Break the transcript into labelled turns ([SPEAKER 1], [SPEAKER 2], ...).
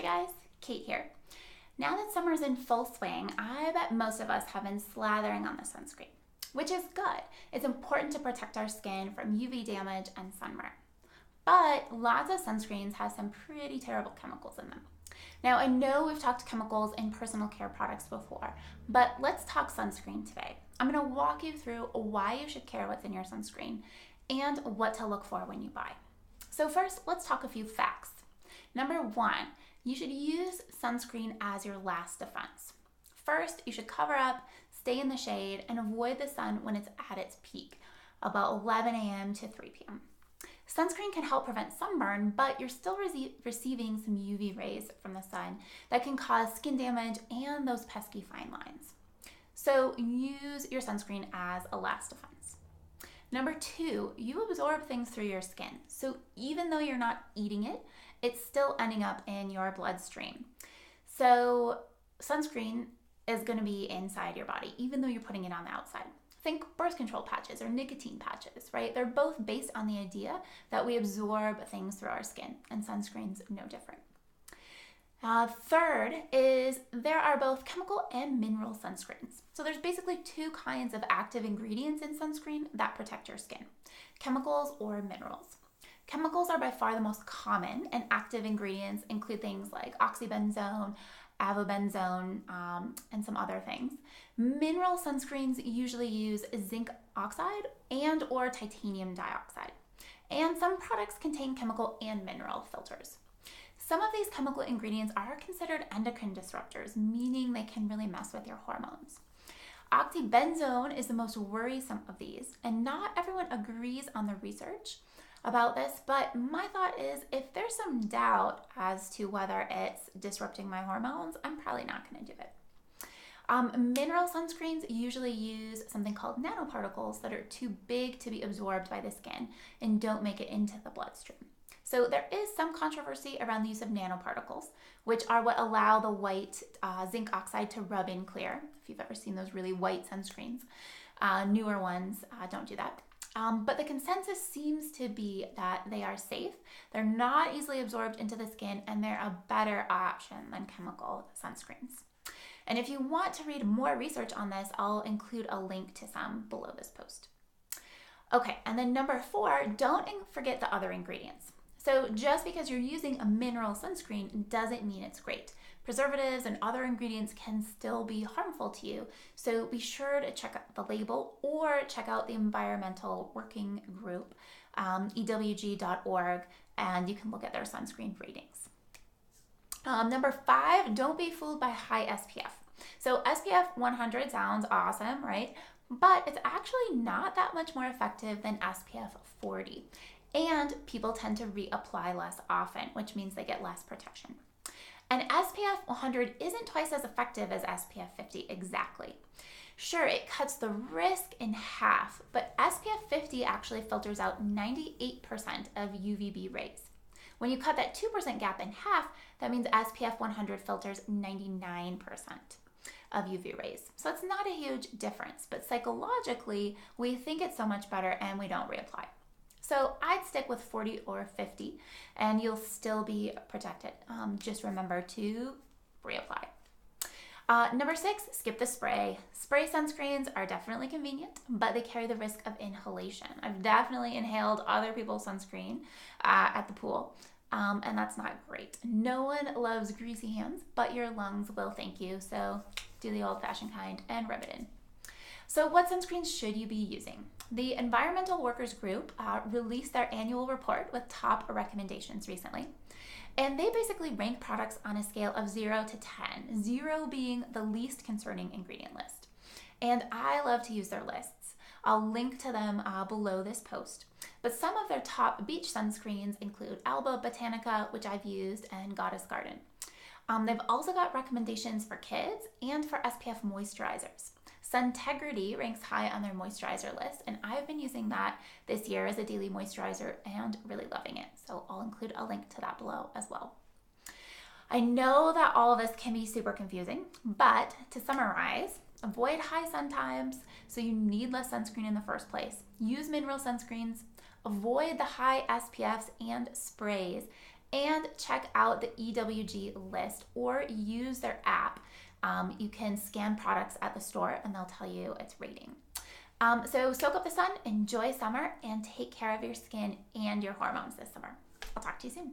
[SPEAKER 1] guys, Kate here. Now that summer's in full swing, I bet most of us have been slathering on the sunscreen, which is good. It's important to protect our skin from UV damage and sunburn. But lots of sunscreens have some pretty terrible chemicals in them. Now, I know we've talked chemicals in personal care products before, but let's talk sunscreen today. I'm going to walk you through why you should care what's in your sunscreen and what to look for when you buy. So first, let's talk a few facts. Number one, you should use sunscreen as your last defense. First, you should cover up, stay in the shade, and avoid the sun when it's at its peak, about 11 a.m. to 3 p.m. Sunscreen can help prevent sunburn, but you're still receiving some UV rays from the sun that can cause skin damage and those pesky fine lines. So use your sunscreen as a last defense. Number two, you absorb things through your skin. So even though you're not eating it, it's still ending up in your bloodstream. So sunscreen is going to be inside your body, even though you're putting it on the outside. Think birth control patches or nicotine patches, right? They're both based on the idea that we absorb things through our skin, and sunscreen's no different. Third is there are both chemical and mineral sunscreens. So there's basically two kinds of active ingredients in sunscreen that protect your skin, chemicals or minerals. Chemicals are by far the most common, and active ingredients include things like oxybenzone, avobenzone, and some other things. Mineral sunscreens usually use zinc oxide and or titanium dioxide. And some products contain chemical and mineral filters. Some of these chemical ingredients are considered endocrine disruptors, meaning they can really mess with your hormones. Oxybenzone is the most worrisome of these, and not everyone agrees on the research about this, but my thought is if there's some doubt as to whether it's disrupting my hormones, I'm probably not going to do it. Mineral sunscreens usually use something called nanoparticles that are too big to be absorbed by the skin and don't make it into the bloodstream. So there is some controversy around the use of nanoparticles, which are what allow the white zinc oxide to rub in clear. If you've ever seen those really white sunscreens, newer ones don't do that. But the consensus seems to be that they are safe, they're not easily absorbed into the skin, and they're a better option than chemical sunscreens. And if you want to read more research on this, I'll include a link to some below this post. Okay, and then number four, don't forget the other ingredients. So just because you're using a mineral sunscreen doesn't mean it's great. Preservatives and other ingredients can still be harmful to you, so be sure to check out the label or check out the Environmental Working Group, ewg.org, and you can look at their sunscreen ratings. Number five, don't be fooled by high SPF. So SPF 100 sounds awesome, right? But it's actually not that much more effective than SPF 40. And people tend to reapply less often, which means they get less protection. And SPF 100 isn't twice as effective as SPF 50 exactly. Sure, it cuts the risk in half, but SPF 50 actually filters out 98% of UVB rays. When you cut that 2% gap in half, that means SPF 100 filters 99% of UV rays. So it's not a huge difference, but psychologically, we think it's so much better and we don't reapply. So I'd stick with 40 or 50 and you'll still be protected. Just remember to reapply. Number six, skip the spray. Spray sunscreens are definitely convenient, but they carry the risk of inhalation. I've definitely inhaled other people's sunscreen at the pool, and that's not great. No one loves greasy hands, but your lungs will thank you. So do the old-fashioned kind and rub it in. So what sunscreens should you be using? The Environmental Workers Group released their annual report with top recommendations recently. And they basically rank products on a scale of 0 to 10, 0 being the least concerning ingredient list. And I love to use their lists. I'll link to them below this post. But some of their top beach sunscreens include Alba Botanica, which I've used, and Goddess Garden. They've also got recommendations for kids and for SPF moisturizers. Suntegrity ranks high on their moisturizer list, and I've been using that this year as a daily moisturizer and really loving it. So I'll include a link to that below as well. I know that all of this can be super confusing, but to summarize, avoid high sun times so you need less sunscreen in the first place. Use mineral sunscreens, avoid the high SPFs and sprays, And check out the EWG list or use their app. You can scan products at the store and they'll tell you its rating. So soak up the sun, enjoy summer, and take care of your skin and your hormones this summer. I'll talk to you soon.